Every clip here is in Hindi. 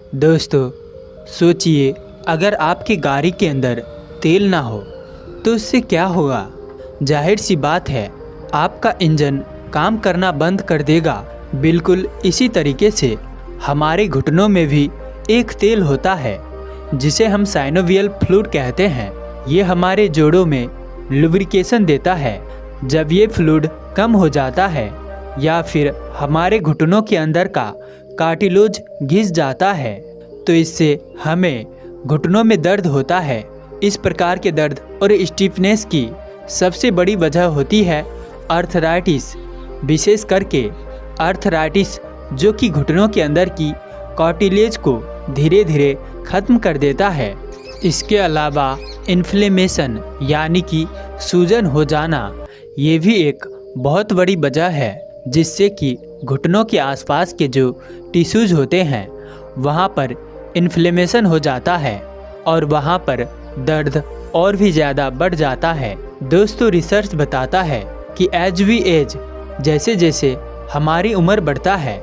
दोस्तों, सोचिए अगर आपकी गाड़ी के अंदर तेल ना हो तो उससे क्या होगा। जाहिर सी बात है, आपका इंजन काम करना बंद कर देगा। बिल्कुल इसी तरीके से हमारे घुटनों में भी एक तेल होता है जिसे हम साइनोवियल फ्लूइड कहते हैं। ये हमारे जोड़ों में लुब्रिकेशन देता है। जब ये फ्लूइड कम हो जाता है या फिर हमारे घुटनों के अंदर का कार्टिलेज घिस जाता है तो इससे हमें घुटनों में दर्द होता है। इस प्रकार के दर्द और स्टिफनेस की सबसे बड़ी वजह होती है आर्थराइटिस, विशेष करके आर्थराइटिस जो कि घुटनों के अंदर की कार्टिलेज को धीरे धीरे ख़त्म कर देता है। इसके अलावा इन्फ्लेमेशन यानी कि सूजन हो जाना, ये भी एक बहुत बड़ी वजह है जिससे कि घुटनों के आसपास के जो टिश्यूज होते हैं वहाँ पर इन्फ्लेमेशन हो जाता है और वहाँ पर दर्द और भी ज़्यादा बढ़ जाता है। दोस्तों, रिसर्च बताता है कि एज वी एज, जैसे जैसे हमारी उम्र बढ़ता है,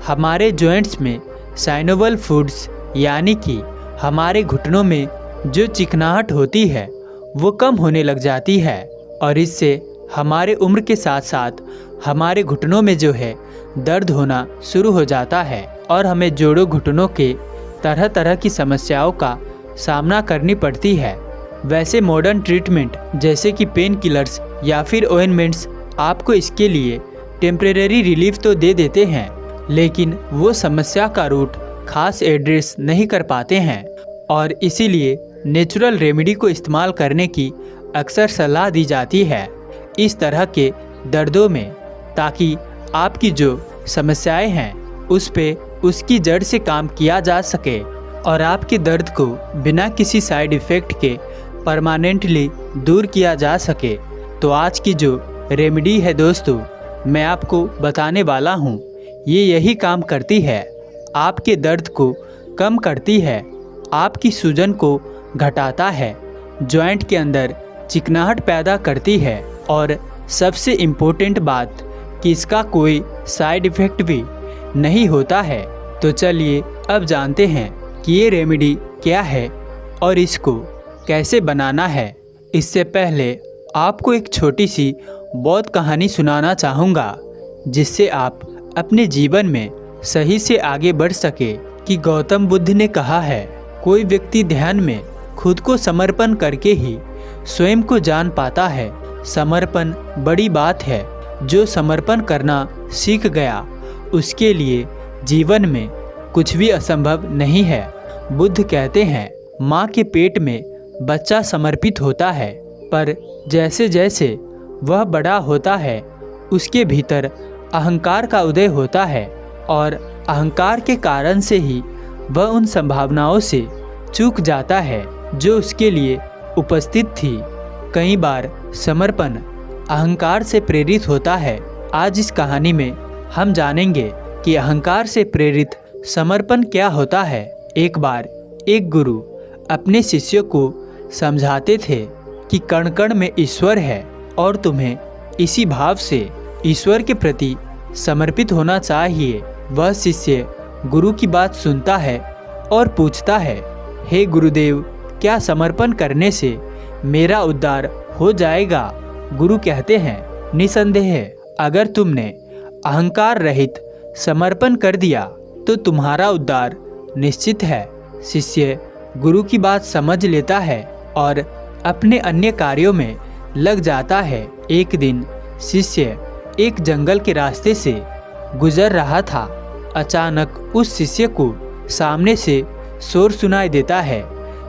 हमारे जॉइंट्स में साइनोवियल फ्लूइड्स यानी कि हमारे घुटनों में जो चिकनाहट होती है वो कम होने लग जाती है और इससे हमारे उम्र के साथ साथ हमारे घुटनों में जो है दर्द होना शुरू हो जाता है और हमें जोड़ों घुटनों के तरह तरह की समस्याओं का सामना करनी पड़ती है। वैसे मॉडर्न ट्रीटमेंट जैसे कि पेन किलर्स या फिर ऑइंटमेंट्स आपको इसके लिए टेम्परेरी रिलीफ तो दे देते हैं, लेकिन वो समस्या का रूट खास एड्रेस नहीं कर पाते हैं और इसीलिए नेचुरल रेमेडी को इस्तेमाल करने की अक्सर सलाह दी जाती है इस तरह के दर्दों में, ताकि आपकी जो समस्याएं हैं उस पे उसकी जड़ से काम किया जा सके और आपके दर्द को बिना किसी साइड इफ़ेक्ट के परमानेंटली दूर किया जा सके। तो आज की जो रेमेडी है दोस्तों, मैं आपको बताने वाला हूँ, ये यही काम करती है। आपके दर्द को कम करती है, आपकी सूजन को घटाता है, जॉइंट के अंदर चिकनाहट पैदा करती है और सबसे इम्पोर्टेंट बात कि इसका कोई साइड इफ़ेक्ट भी नहीं होता है। तो चलिए अब जानते हैं कि ये रेमेडी क्या है और इसको कैसे बनाना है। इससे पहले आपको एक छोटी सी बौद्ध कहानी सुनाना चाहूँगा जिससे आप अपने जीवन में सही से आगे बढ़ सके। कि गौतम बुद्ध ने कहा है, कोई व्यक्ति ध्यान में खुद को समर्पण करके ही स्वयं को जान पाता है। समर्पण बड़ी बात है। जो समर्पण करना सीख गया उसके लिए जीवन में कुछ भी असंभव नहीं है। बुद्ध कहते हैं, माँ के पेट में बच्चा समर्पित होता है, पर जैसे जैसे वह बड़ा होता है उसके भीतर अहंकार का उदय होता है और अहंकार के कारण से ही वह उन संभावनाओं से चूक जाता है जो उसके लिए उपस्थित थी। कई बार समर्पण अहंकार से प्रेरित होता है। आज इस कहानी में हम जानेंगे कि अहंकार से प्रेरित समर्पण क्या होता है। एक बार एक गुरु अपने शिष्यों को समझाते थे कि कण कण में ईश्वर है और तुम्हें इसी भाव से ईश्वर के प्रति समर्पित होना चाहिए। वह शिष्य गुरु की बात सुनता है और पूछता है, हे गुरुदेव, क्या समर्पण करने से मेरा उद्धार हो जाएगा? गुरु कहते हैं, निसंदेह अगर तुमने अहंकार रहित समर्पण कर दिया तो तुम्हारा उद्धार निश्चित है। शिष्य गुरु की बात समझ लेता है और अपने अन्य कार्यों में लग जाता है। एक दिन शिष्य एक जंगल के रास्ते से गुजर रहा था। अचानक उस शिष्य को सामने से शोर सुनाई देता है।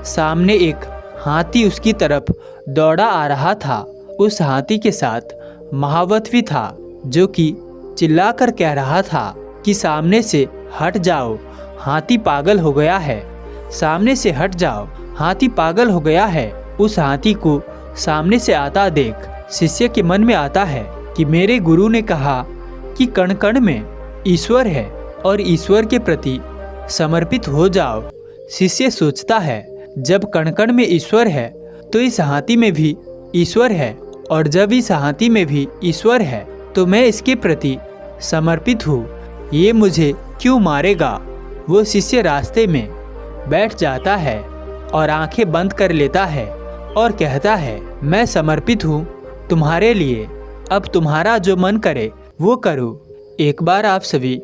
सामने एक हाथी उसकी तरफ दौड़ा आ रहा था। उस हाथी के साथ महावत भी था जो कि चिल्लाकर कह रहा था कि सामने से हट जाओ, हाथी पागल हो गया है। सामने से हट जाओ, हाथी पागल हो गया है। उस हाथी को सामने से आता देख शिष्य के मन में आता है कि मेरे गुरु ने कहा कि कण कण में ईश्वर है और ईश्वर के प्रति समर्पित हो जाओ। शिष्य सोचता है, जब कण कण में ईश्वर है तो इस हाथी में भी ईश्वर है और जब इस हाथी में भी ईश्वर है तो मैं इसके प्रति समर्पित हूँ। ये मुझे क्यों मारेगा? वो शिष्य रास्ते में बैठ जाता है और आंखें बंद कर लेता है और कहता है, मैं समर्पित हूँ तुम्हारे लिए, अब तुम्हारा जो मन करे वो करो। एक बार आप सभी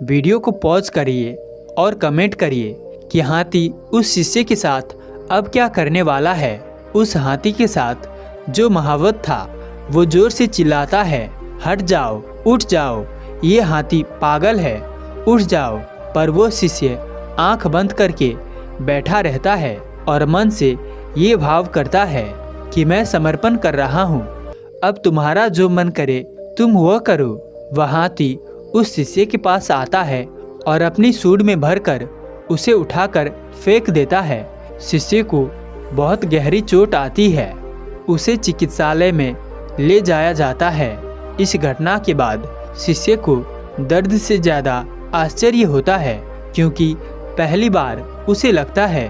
वीडियो को पॉज करिए और कमेंट करिए कि हाथी उस शिष्य के साथ अब क्या करने वाला है। उस हाथी के साथ जो महावत था वो जोर से चिल्लाता है, हट जाओ, उठ जाओ, ये हाथी पागल है, उठ जाओ। पर वो शिष्य आंख बंद करके बैठा रहता है और मन से ये भाव करता है कि मैं समर्पण कर रहा हूँ, अब तुम्हारा जो मन करे तुम वह करो। वह हाथी उस शिष्य के पास आता है और अपनी सूंड में भरकर उसे उठाकर फेंक देता है। शिष्य को बहुत गहरी चोट आती है, उसे चिकित्सालय में ले जाया जाता है। इस घटना के बाद शिष्य को दर्द से ज़्यादा आश्चर्य होता है, क्योंकि पहली बार उसे लगता है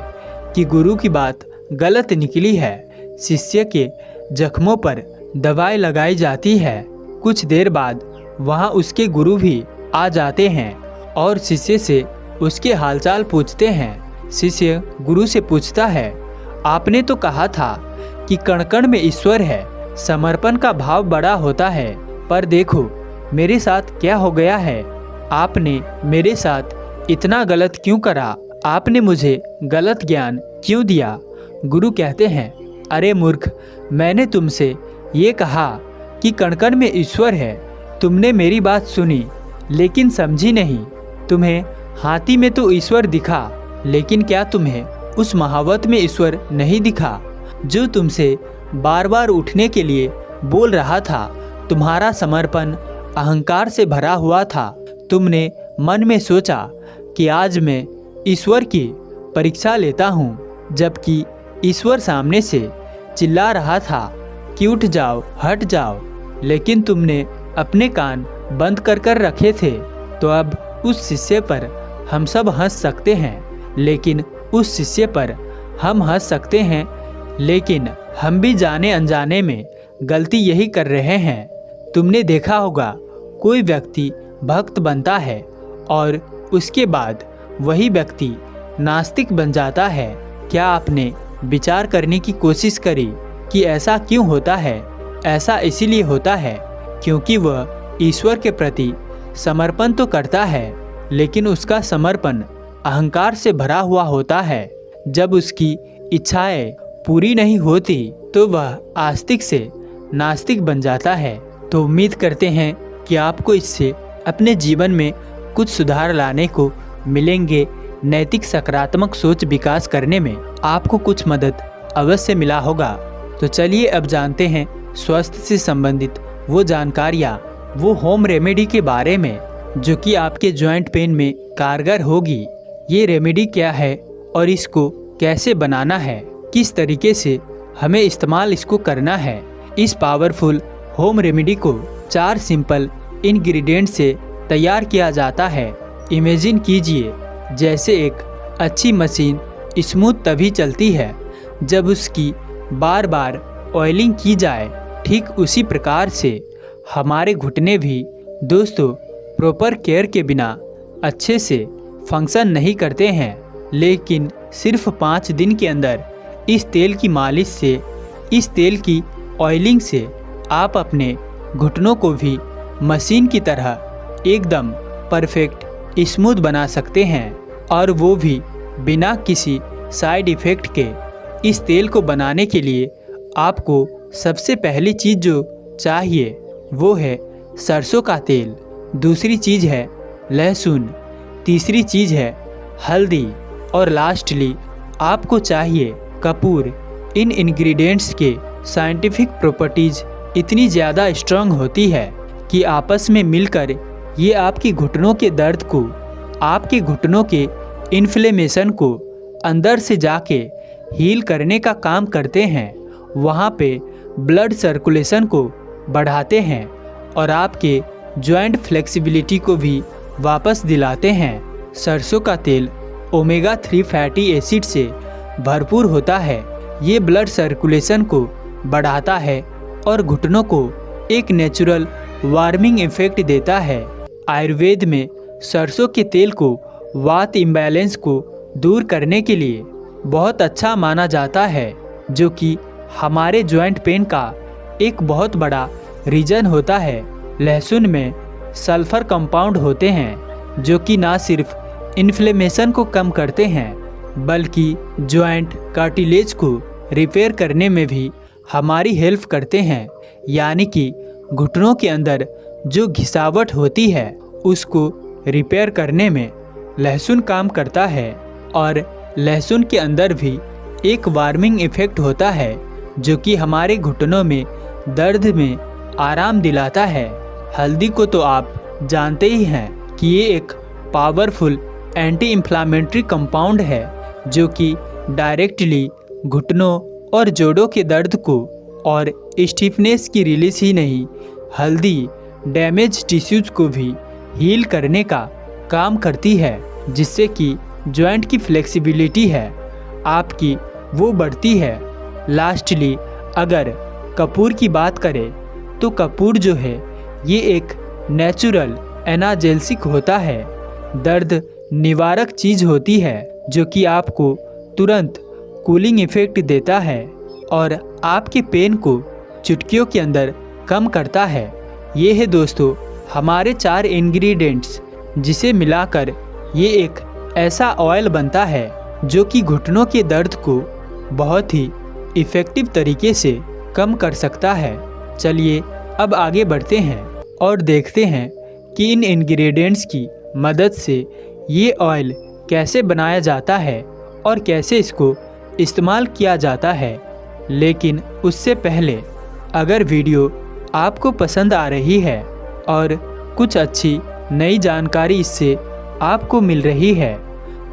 कि गुरु की बात गलत निकली है। शिष्य के जख्मों पर दवाई लगाई जाती है। कुछ देर बाद वहाँ उसके गुरु भी आ जाते हैं और शिष्य से उसके हालचाल पूछते हैं। शिष्य गुरु से पूछता है, आपने तो कहा था कि कण कण में ईश्वर है, समर्पण का भाव बड़ा होता है, पर देखो मेरे साथ क्या हो गया है। आपने मेरे साथ इतना गलत क्यों करा? आपने मुझे गलत ज्ञान क्यों दिया? गुरु कहते हैं, अरे मूर्ख, मैंने तुमसे ये कहा कि कण कण में ईश्वर है। तुमने मेरी बात सुनी लेकिन समझी नहीं। तुम्हें हाथी में तो ईश्वर दिखा, लेकिन क्या तुम्हें उस महावत में ईश्वर नहीं दिखा जो तुमसे बार बार उठने के लिए बोल रहा था? तुम्हारा समर्पण अहंकार से भरा हुआ था। तुमने मन में सोचा कि आज मैं ईश्वर की परीक्षा लेता हूँ, जबकि ईश्वर सामने से चिल्ला रहा था कि उठ जाओ, हट जाओ, लेकिन तुमने अपने कान बंद कर रखे थे। तो अब उस शिष्य पर हम सब हंस सकते हैं, लेकिन उस शिष्य पर हम हंस सकते हैं, लेकिन हम भी जाने अनजाने में गलती यही कर रहे हैं। तुमने देखा होगा कोई व्यक्ति भक्त बनता है और उसके बाद वही व्यक्ति नास्तिक बन जाता है। क्या आपने विचार करने की कोशिश करी कि ऐसा क्यों होता है? ऐसा इसीलिए होता है क्योंकि वह ईश्वर के प्रति समर्पण तो करता है, लेकिन उसका समर्पण अहंकार से भरा हुआ होता है। जब उसकी इच्छाएं पूरी नहीं होती तो वह आस्तिक से नास्तिक बन जाता है। तो उम्मीद करते हैं कि आपको इससे अपने जीवन में कुछ सुधार लाने को मिलेंगे। नैतिक सकारात्मक सोच विकास करने में आपको कुछ मदद अवश्य मिला होगा। तो चलिए अब जानते हैं स्वास्थ्य से संबंधित वो जानकारियाँ, वो होम रेमेडी के बारे में जो कि आपके जॉइंट पेन में कारगर होगी। ये रेमेडी क्या है और इसको कैसे बनाना है, किस तरीके से हमें इस्तेमाल इसको करना है। इस पावरफुल होम रेमेडी को 4 सिंपल इंग्रेडिएंट से तैयार किया जाता है। इमेजिन कीजिए जैसे एक अच्छी मशीन स्मूथ तभी चलती है जब उसकी बार बार ऑयलिंग की जाए। ठीक उसी प्रकार से हमारे घुटने भी दोस्तों प्रॉपर केयर के बिना अच्छे से फंक्शन नहीं करते हैं, लेकिन सिर्फ 5 दिन के अंदर इस तेल की मालिश से, इस तेल की ऑयलिंग से आप अपने घुटनों को भी मशीन की तरह एकदम परफेक्ट स्मूथ बना सकते हैं, और वो भी बिना किसी साइड इफ़ेक्ट के। इस तेल को बनाने के लिए आपको सबसे पहली चीज़ जो चाहिए वो है सरसों का तेल, दूसरी चीज़ है लहसुन, तीसरी चीज़ है हल्दी, और लास्टली आपको चाहिए कपूर। इन इंग्रेडिएंट्स के साइंटिफिक प्रॉपर्टीज़ इतनी ज़्यादा स्ट्रांग होती है कि आपस में मिलकर ये आपकी घुटनों के दर्द को, आपके घुटनों के इन्फ्लेमेशन को अंदर से जाके हील करने का काम करते हैं। वहाँ पे ब्लड सर्कुलेशन को बढ़ाते हैं और आपके जॉइंट फ्लेक्सिबिलिटी को भी वापस दिलाते हैं। सरसों का तेल ओमेगा 3 फैटी एसिड से भरपूर होता है। ये ब्लड सर्कुलेशन को बढ़ाता है और घुटनों को एक नेचुरल वार्मिंग इफेक्ट देता है। आयुर्वेद में सरसों के तेल को वात इम्बैलेंस को दूर करने के लिए बहुत अच्छा माना जाता है, जो कि हमारे जॉइंट पेन का एक बहुत बड़ा रीज़न होता है। लहसुन में सल्फ़र कंपाउंड होते हैं जो कि ना सिर्फ इन्फ्लेमेशन को कम करते हैं बल्कि जॉइंट कार्टिलेज को रिपेयर करने में भी हमारी हेल्प करते हैं। यानी कि घुटनों के अंदर जो घिसावट होती है उसको रिपेयर करने में लहसुन काम करता है। और लहसुन के अंदर भी एक वार्मिंग इफ़ेक्ट होता है जो कि हमारे घुटनों में दर्द में आराम दिलाता है। हल्दी को तो आप जानते ही हैं कि ये एक पावरफुल एंटी इन्फ्लामेटरी कंपाउंड है जो कि डायरेक्टली घुटनों और जोड़ों के दर्द को और स्टिफनेस की रिलीज ही नहीं, हल्दी डैमेज टिश्यूज को भी हील करने का काम करती है, जिससे कि जॉइंट की फ्लेक्सिबिलिटी है आपकी वो बढ़ती है। लास्टली अगर कपूर की बात करें तो कपूर जो है ये एक नेचुरल एनाजेल्सिक होता है, दर्द निवारक चीज़ होती है जो कि आपको तुरंत कूलिंग इफ़ेक्ट देता है और आपके पेन को चुटकियों के अंदर कम करता है। ये है दोस्तों हमारे 4 इंग्रेडिएंट्स, जिसे मिलाकर ये एक ऐसा ऑयल बनता है जो कि घुटनों के दर्द को बहुत ही इफ़ेक्टिव तरीके से कम कर सकता है। चलिए अब आगे बढ़ते हैं और देखते हैं कि इन इंग्रेडिएंट्स की मदद से ये ऑयल कैसे बनाया जाता है और कैसे इसको इस्तेमाल किया जाता है। लेकिन उससे पहले अगर वीडियो आपको पसंद आ रही है और कुछ अच्छी नई जानकारी इससे आपको मिल रही है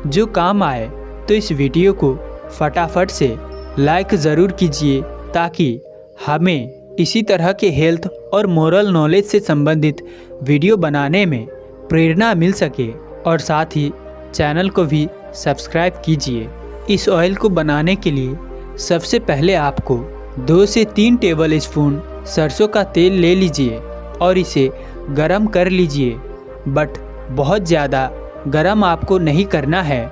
जो काम आए, तो इस वीडियो को फटाफट से लाइक ज़रूर कीजिए ताकि हमें इसी तरह के हेल्थ और मोरल नॉलेज से संबंधित वीडियो बनाने में प्रेरणा मिल सके। और साथ ही चैनल को भी सब्सक्राइब कीजिए। इस ऑयल को बनाने के लिए सबसे पहले आपको 2 से 3 टेबल स्पून सरसों का तेल ले लीजिए और इसे गरम कर लीजिए। बट बहुत ज़्यादा गरम आपको नहीं करना है,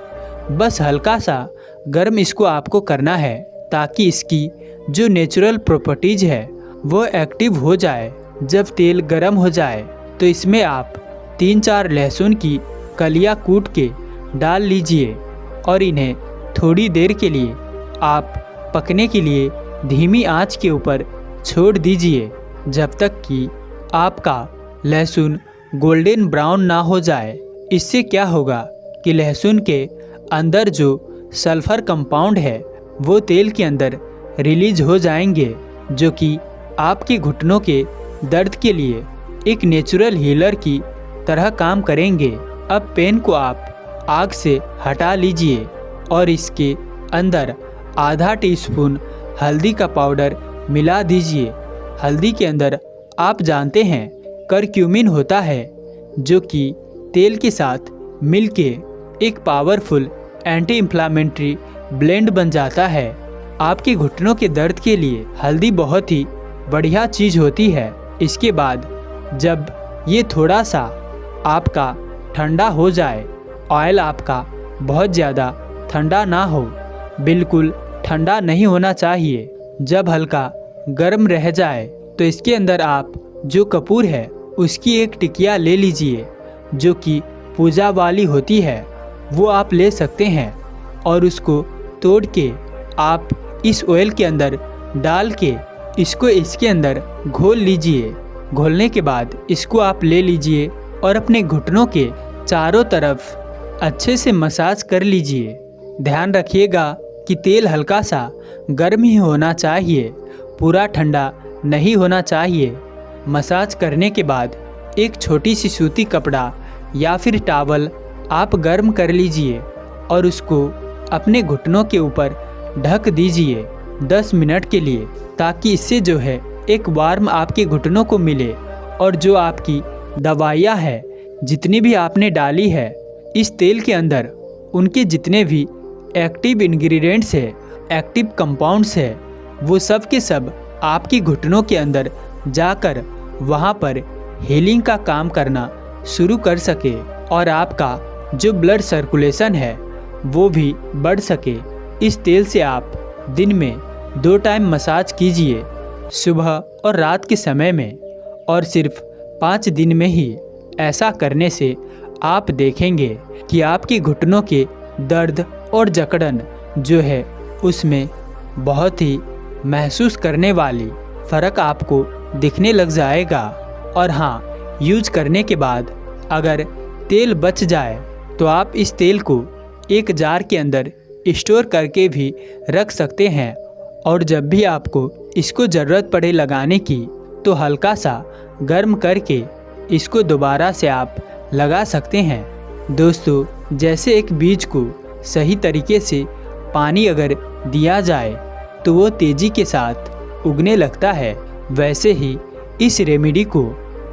बस हल्का सा गरम इसको आपको करना है ताकि इसकी जो नेचुरल प्रॉपर्टीज़ है वो एक्टिव हो जाए। जब तेल गरम हो जाए तो इसमें आप 3-4 लहसुन की कलियां कूट के डाल लीजिए और इन्हें थोड़ी देर के लिए आप पकने के लिए धीमी आंच के ऊपर छोड़ दीजिए जब तक कि आपका लहसुन गोल्डन ब्राउन ना हो जाए। इससे क्या होगा कि लहसुन के अंदर जो सल्फ़र कंपाउंड है वो तेल के अंदर रिलीज हो जाएंगे, जो कि आपके घुटनों के दर्द के लिए एक नेचुरल हीलर की तरह काम करेंगे। अब पेन को आप आग से हटा लीजिए और इसके अंदर आधा टीस्पून हल्दी का पाउडर मिला दीजिए। हल्दी के अंदर आप जानते हैं करक्यूमिन होता है जो कि तेल के साथ मिलके एक पावरफुल एंटी इन्फ्लामेटरी ब्लेंड बन जाता है। आपके घुटनों के दर्द के लिए हल्दी बहुत ही बढ़िया चीज़ होती है। इसके बाद जब ये थोड़ा सा आपका ठंडा हो जाए, ऑयल आपका बहुत ज़्यादा ठंडा ना हो, बिल्कुल ठंडा नहीं होना चाहिए। जब हल्का गर्म रह जाए तो इसके अंदर आप जो कपूर है उसकी एक टिकिया ले लीजिए जो कि पूजा वाली होती है, वो आप ले सकते हैं और उसको तोड़ के आप इस ऑयल के अंदर डाल के इसको इसके अंदर घोल लीजिए। घोलने के बाद इसको आप ले लीजिए और अपने घुटनों के चारों तरफ अच्छे से मसाज कर लीजिए। ध्यान रखिएगा कि तेल हल्का सा गर्म ही होना चाहिए, पूरा ठंडा नहीं होना चाहिए। मसाज करने के बाद एक छोटी सी सूती कपड़ा या फिर टॉवल आप गर्म कर लीजिए और उसको अपने घुटनों के ऊपर ढक दीजिए 10 मिनट के लिए, ताकि इससे जो है एक वार्म आपके घुटनों को मिले और जो आपकी दवाइयाँ है जितनी भी आपने डाली है इस तेल के अंदर, उनके जितने भी एक्टिव इंग्रेडिएंट्स है, एक्टिव कंपाउंड्स है, वो सब के सब आपकी घुटनों के अंदर जाकर वहाँ पर हीलिंग का काम करना शुरू कर सके और आपका जो ब्लड सर्कुलेशन है वो भी बढ़ सके। इस तेल से आप दिन में 2 टाइम मसाज कीजिए, सुबह और रात के समय में, और सिर्फ 5 दिन में ही। ऐसा करने से आप देखेंगे कि आपके घुटनों के दर्द और जकड़न जो है उसमें बहुत ही महसूस करने वाली फ़र्क आपको दिखने लग जाएगा। और हाँ, यूज करने के बाद अगर तेल बच जाए तो आप इस तेल को एक जार के अंदर स्टोर करके भी रख सकते हैं, और जब भी आपको इसको ज़रूरत पड़े लगाने की तो हल्का सा गर्म करके इसको दोबारा से आप लगा सकते हैं। दोस्तों, जैसे एक बीज को सही तरीके से पानी अगर दिया जाए तो वो तेज़ी के साथ उगने लगता है, वैसे ही इस रेमेडी को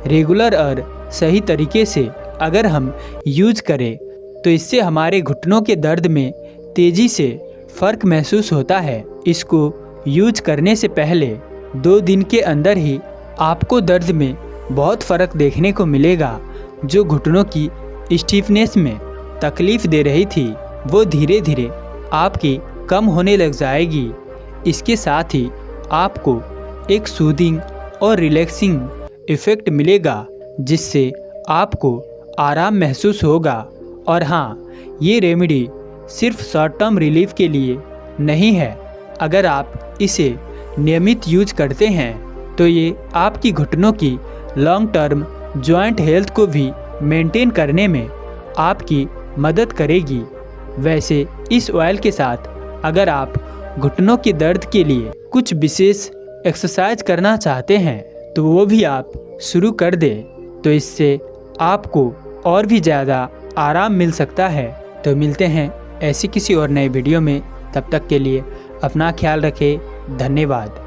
रेगुलर और सही तरीके से अगर हम यूज करें तो इससे हमारे घुटनों के दर्द में तेज़ी से फ़र्क महसूस होता है। इसको यूज करने से पहले 2 दिन के अंदर ही आपको दर्द में बहुत फ़र्क देखने को मिलेगा। जो घुटनों की स्टीफनेस में तकलीफ़ दे रही थी वो धीरे धीरे आपकी कम होने लग जाएगी। इसके साथ ही आपको एक सूदिंग और रिलैक्सिंग इफ़ेक्ट मिलेगा, जिससे आपको आराम महसूस होगा। और हाँ, ये रेमेडी सिर्फ शॉर्ट टर्म रिलीफ के लिए नहीं है। अगर आप इसे नियमित यूज करते हैं तो ये आपकी घुटनों की लॉन्ग टर्म जॉइंट हेल्थ को भी मेंटेन करने में आपकी मदद करेगी। वैसे इस ऑयल के साथ अगर आप घुटनों के दर्द के लिए कुछ विशेष एक्सरसाइज करना चाहते हैं तो वो भी आप शुरू कर दें, तो इससे आपको और भी ज़्यादा आराम मिल सकता है। तो मिलते हैं ऐसी किसी और नए वीडियो में, तब तक के लिए अपना ख्याल रखें। धन्यवाद।